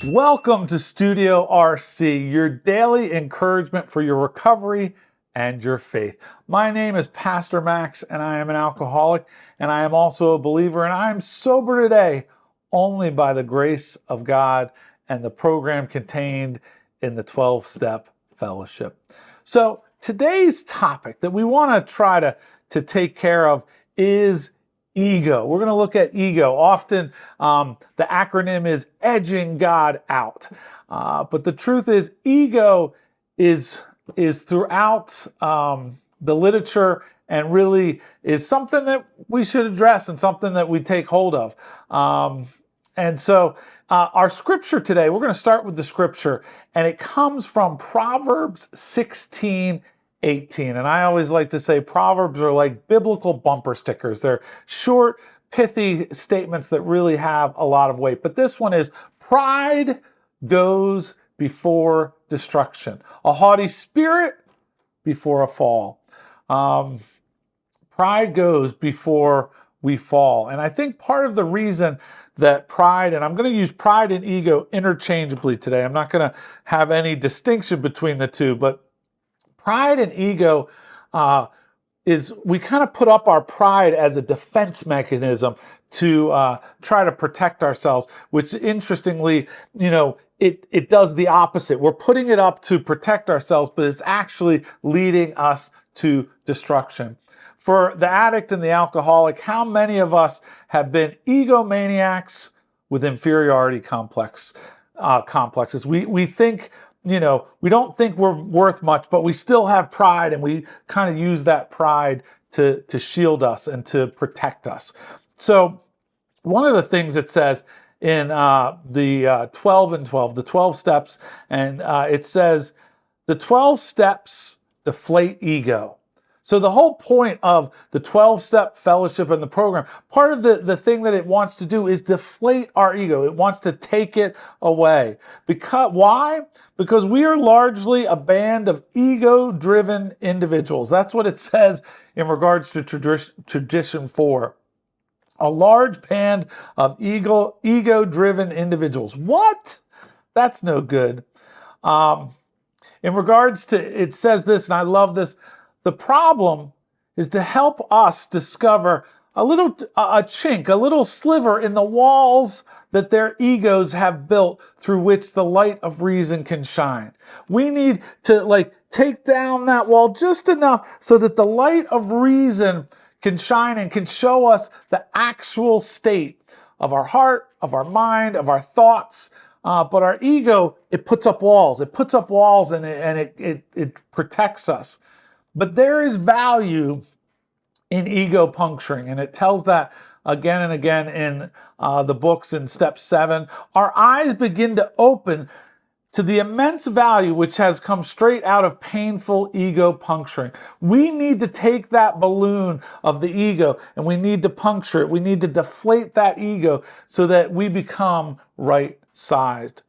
Welcome to Studio RC, your daily encouragement for your recovery and your faith. My name is Pastor Max, and I am an alcoholic, and I am also a believer, and I am sober today only by the grace of God and the program contained in the 12-step fellowship. So today's topic that we want to try to take care of is E.G.O. We're going to look at E.G.O. Often the acronym is edging God out. But the truth is E.G.O. is throughout the literature and really is something that we should address and something that we take hold of. And so our scripture today, we're going to start with the scripture, and it comes from Proverbs 16:18. And I always like to say Proverbs are like biblical bumper stickers. They're short, pithy statements that really have a lot of weight. But this one is, pride goes before destruction, a haughty spirit before a fall. Pride goes before we fall. And I think part of the reason that pride, and I'm going to use pride and ego interchangeably today. I'm not going to have any distinction between the two, but pride and ego is we kind of put up our pride as a defense mechanism to try to protect ourselves, which interestingly, it does the opposite. We're putting it up to protect ourselves, but it's actually leading us to destruction. For the addict and the alcoholic, how many of us have been egomaniacs with inferiority complexes? We think, we don't think we're worth much, but we still have pride, and we kind of use that pride to shield us and to protect us. So one of the things it says in the 12 and 12, the 12 steps, and it says the 12 steps deflate ego. So the whole point of the 12-step fellowship and the program, part of the thing that it wants to do is deflate our ego. It wants to take it away. Why? Because we are largely a band of ego-driven individuals. That's what it says in regards to tradition 4. A large band of ego-driven individuals. What? That's no good. In regards to, it says this, and I love this, the problem is to help us discover a chink, a little sliver in the walls that their egos have built through which the light of reason can shine. We need to take down that wall just enough so that the light of reason can shine and can show us the actual state of our heart, of our mind, of our thoughts. But our ego, it puts up walls. It puts up walls and it protects us. But there is value in ego puncturing, and it tells that again and again in the books in step 7. Our eyes begin to open to the immense value which has come straight out of painful ego puncturing. We need to take that balloon of the ego and we need to puncture it. We need to deflate that ego so that we become right-sized.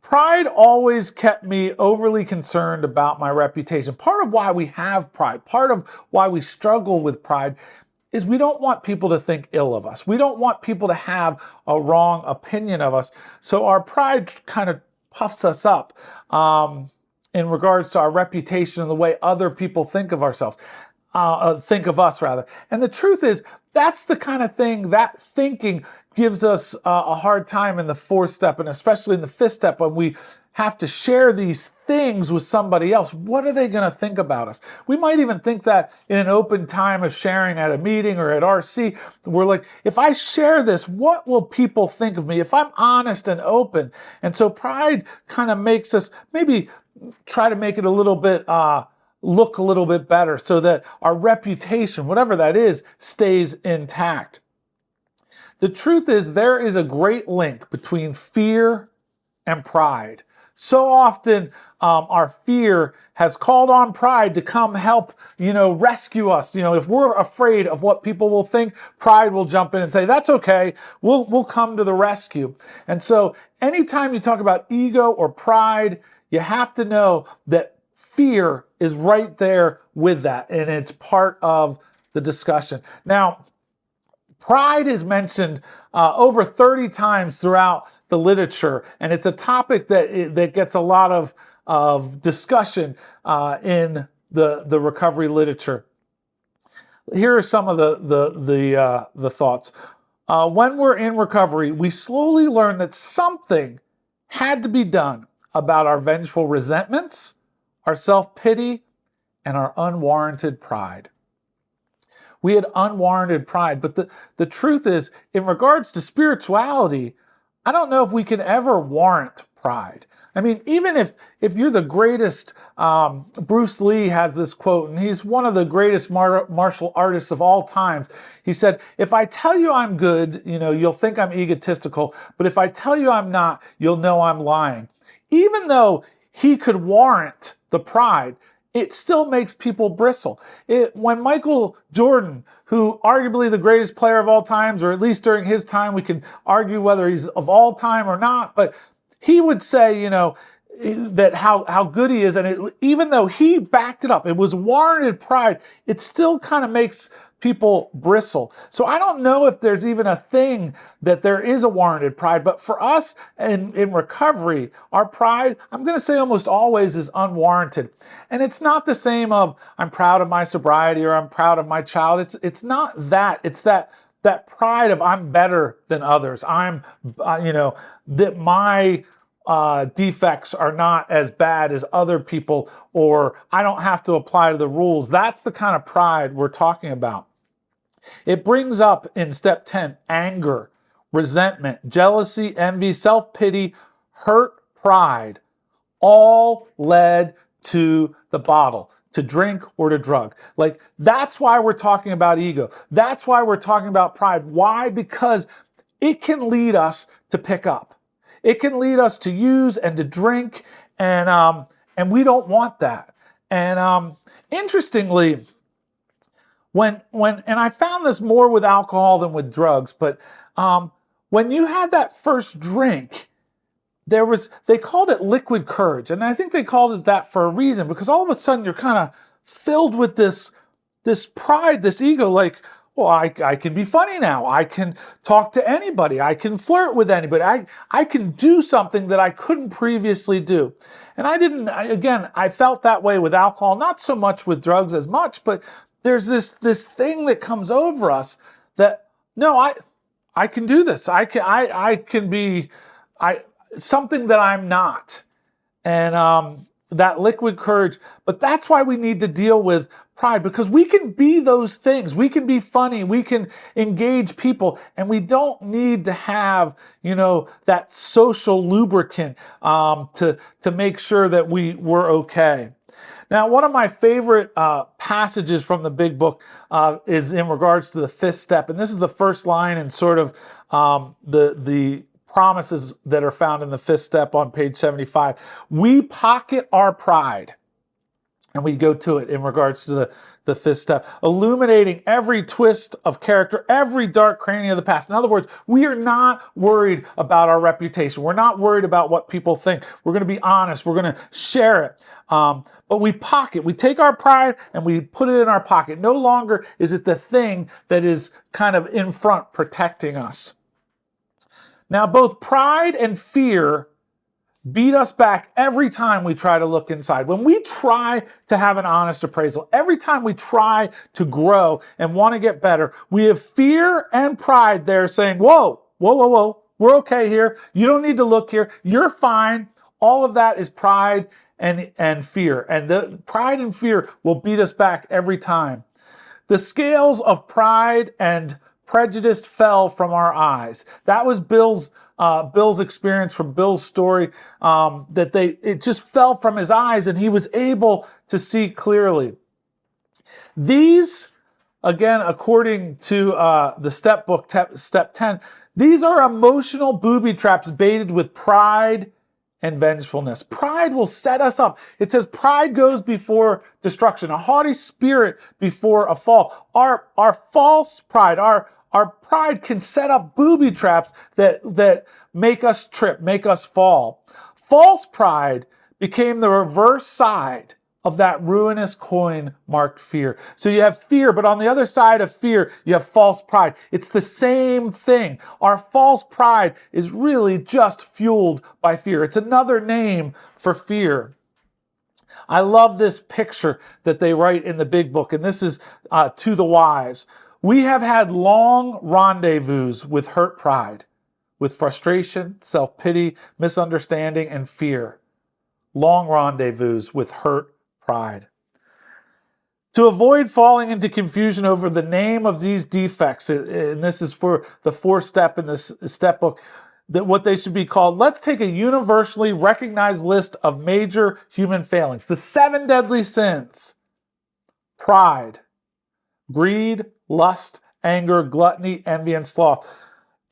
Pride always kept me overly concerned about my reputation. Part of why we have pride, part of why we struggle with pride, is we don't want people to think ill of us. We don't want people to have a wrong opinion of us. So our pride kind of puffs us up in regards to our reputation and the way other people think of ourselves, think of us rather. And the truth is, that's the kind of thing, that thinking gives us a hard time in the 4th step, and especially in the 5th step when we have to share these things with somebody else. What are they going to think about us? We might even think that in an open time of sharing at a meeting or at RC, we're like, if I share this, what will people think of me if I'm honest and open? And so pride kind of makes us maybe try to make it a little bit look a little bit better so that our reputation, whatever that is, stays intact. The truth is, there is a great link between fear and pride. So often, our fear has called on pride to come help, rescue us. If we're afraid of what people will think, pride will jump in and say, that's okay, we'll come to the rescue. And so anytime you talk about ego or pride, you have to know that fear is right there with that, and it's part of the discussion. Now, pride is mentioned over 30 times throughout the literature, and it's a topic that gets a lot of discussion in the recovery literature. Here are some of the thoughts. When we're in recovery, we slowly learn that something had to be done about our vengeful resentments, our self-pity, and our unwarranted pride. We had unwarranted pride, but the truth is, in regards to spirituality, I don't know if we can ever warrant pride. I mean, even if you're the greatest, Bruce Lee has this quote, and he's one of the greatest martial artists of all times. He said, if I tell you I'm good, you'll think I'm egotistical, but if I tell you I'm not, you'll know I'm lying. Even though he could warrant the pride, it still makes people bristle. When Michael Jordan, who arguably the greatest player of all times, or at least during his time, we can argue whether he's of all time or not, but he would say, that how good he is, and even though he backed it up, it was warranted pride, it still kind of makes people bristle. So I don't know if there's even a thing that there is a warranted pride, but for us in recovery, our pride, I'm going to say almost always, is unwarranted. And it's not the same of I'm proud of my sobriety or I'm proud of my child. It's not that. It's that pride of I'm better than others. I'm, that my defects are not as bad as other people, or I don't have to apply to the rules. That's the kind of pride we're talking about. It brings up in step 10, anger, resentment, jealousy, envy, self-pity, hurt, pride, all led to the bottle, to drink or to drug. Like, that's why we're talking about ego. That's why we're talking about pride. Why? Because it can lead us to pick up. It can lead us to use and to drink, and we don't want that. And interestingly, when and I found this more with alcohol than with drugs, but when you had that first drink, they called it liquid courage, and I think they called it that for a reason, because all of a sudden you're kind of filled with this pride, this ego, like, well, I can be funny now. I can talk to anybody. I can flirt with anybody. I can do something that I couldn't previously do. And I felt that way with alcohol, not so much with drugs as much, but there's this thing that comes over us that, no, I can do this. I can be something that I'm not. And that liquid courage. But that's why we need to deal with pride, because we can be those things. We can be funny. We can engage people, and we don't need to have, that social lubricant to make sure that we're okay. Now, one of my favorite passages from the big book is in regards to the fifth step, and this is the first line in sort of the promises that are found in the fifth step on page 75. We pocket our pride. And we go to it in regards to the fifth step, illuminating every twist of character, every dark cranny of the past. In other words, we are not worried about our reputation. We're not worried about what people think. We're going to be honest. We're going to share it. But we take our pride and we put it in our pocket. No longer is it the thing that is kind of in front protecting us. Now, both pride and fear beat us back every time we try to look inside. When we try to have an honest appraisal, every time we try to grow and want to get better, we have fear and pride there saying, whoa, we're okay here. You don't need to look here. You're fine. All of that is pride and fear. And the pride and fear will beat us back every time. The scales of pride and prejudice fell from our eyes. That was Bill's experience, from Bill's story, it just fell from his eyes and he was able to see clearly. These, again, according to the step book, step 10, these are emotional booby traps baited with pride and vengefulness. Pride will set us up. It says pride goes before destruction, a haughty spirit before a fall. Our false pride, our pride can set up booby traps that make us trip, make us fall. False pride became the reverse side of that ruinous coin marked fear. So you have fear, but on the other side of fear, you have false pride. It's the same thing. Our false pride is really just fueled by fear. It's another name for fear. I love this picture that they write in the big book, and this is to the wives. We have had long rendezvous with hurt pride, with frustration, self-pity, misunderstanding, and fear. Long rendezvous with hurt pride. To avoid falling into confusion over the name of these defects, and this is for the 4th step in this step book, that what they should be called, let's take a universally recognized list of major human failings. The 7 deadly sins: pride, greed, lust, anger, gluttony, envy, and sloth.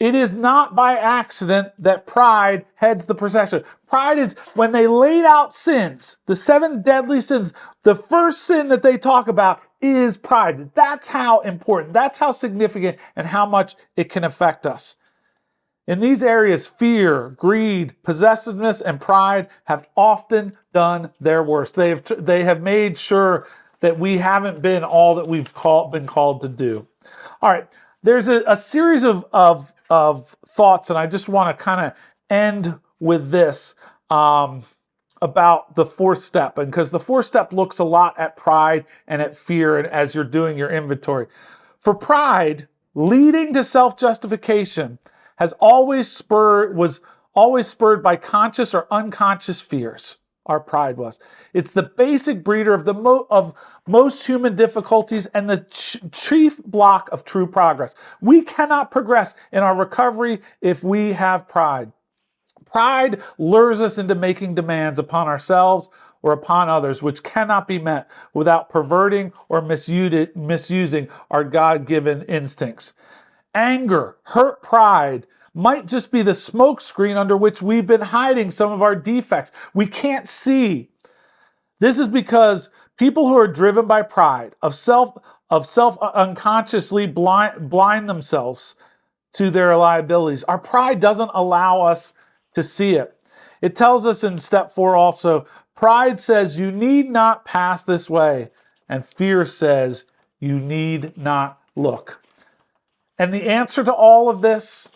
It is not by accident that pride heads the procession. Pride is, when they laid out sins, the 7 deadly sins, the first sin that they talk about is pride. That's how important, that's how significant, and how much it can affect us. In these areas, fear, greed, possessiveness, and pride have often done their worst. They have made sure that we haven't been all that we've been called to do. All right, there's a series of thoughts, and I just want to kind of end with this about the 4th step, and because the 4th step looks a lot at pride and at fear, and as you're doing your inventory. For pride, leading to self-justification was always spurred by conscious or unconscious fears. Our pride was. It's the basic breeder of most human difficulties and the chief block of true progress. We cannot progress in our recovery if we have pride. Pride lures us into making demands upon ourselves or upon others, which cannot be met without perverting or misusing our God-given instincts. Anger, hurt pride might just be the smokescreen under which we've been hiding some of our defects. We can't see. This is because people who are driven by pride, of self unconsciously blind themselves to their liabilities. Our pride doesn't allow us to see it. It tells us in step 4 also, pride says you need not pass this way, and fear says you need not look. And the answer to all of this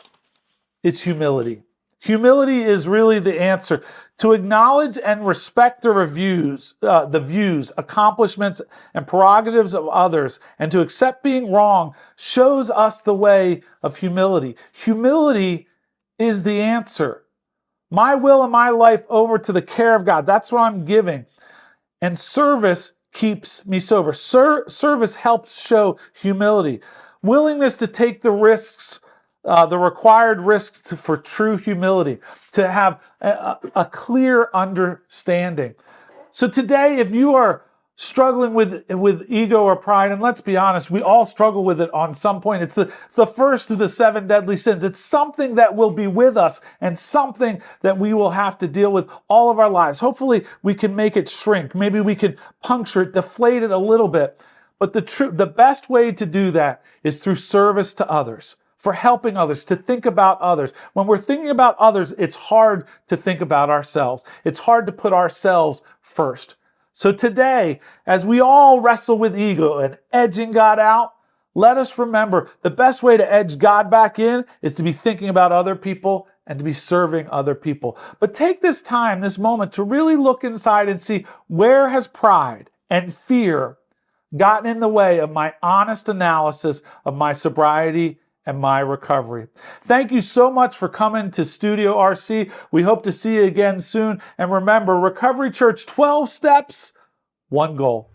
is humility. Humility is really the answer. To acknowledge and respect the views, accomplishments, and prerogatives of others, and to accept being wrong shows us the way of humility. Humility is the answer. My will and my life over to the care of God. That's what I'm giving. And service keeps me sober. Service helps show humility. Willingness to take the risks, the required risks for true humility, to have a clear understanding. So today, if you are struggling with ego or pride, and let's be honest, we all struggle with it on some point. It's the first of the 7 deadly sins. It's something that will be with us and something that we will have to deal with all of our lives. Hopefully, we can make it shrink. Maybe we can puncture it, deflate it a little bit. But the best way to do that is through service to others, for helping others, to think about others. When we're thinking about others, it's hard to think about ourselves. It's hard to put ourselves first. So today, as we all wrestle with ego and edging God out, let us remember the best way to edge God back in is to be thinking about other people and to be serving other people. But take this time, this moment, to really look inside and see, where has pride and fear gotten in the way of my honest analysis of my sobriety and my recovery? Thank you so much for coming to Studio RC. We hope to see you again soon. And remember, Recovery Church, 12 steps, one goal.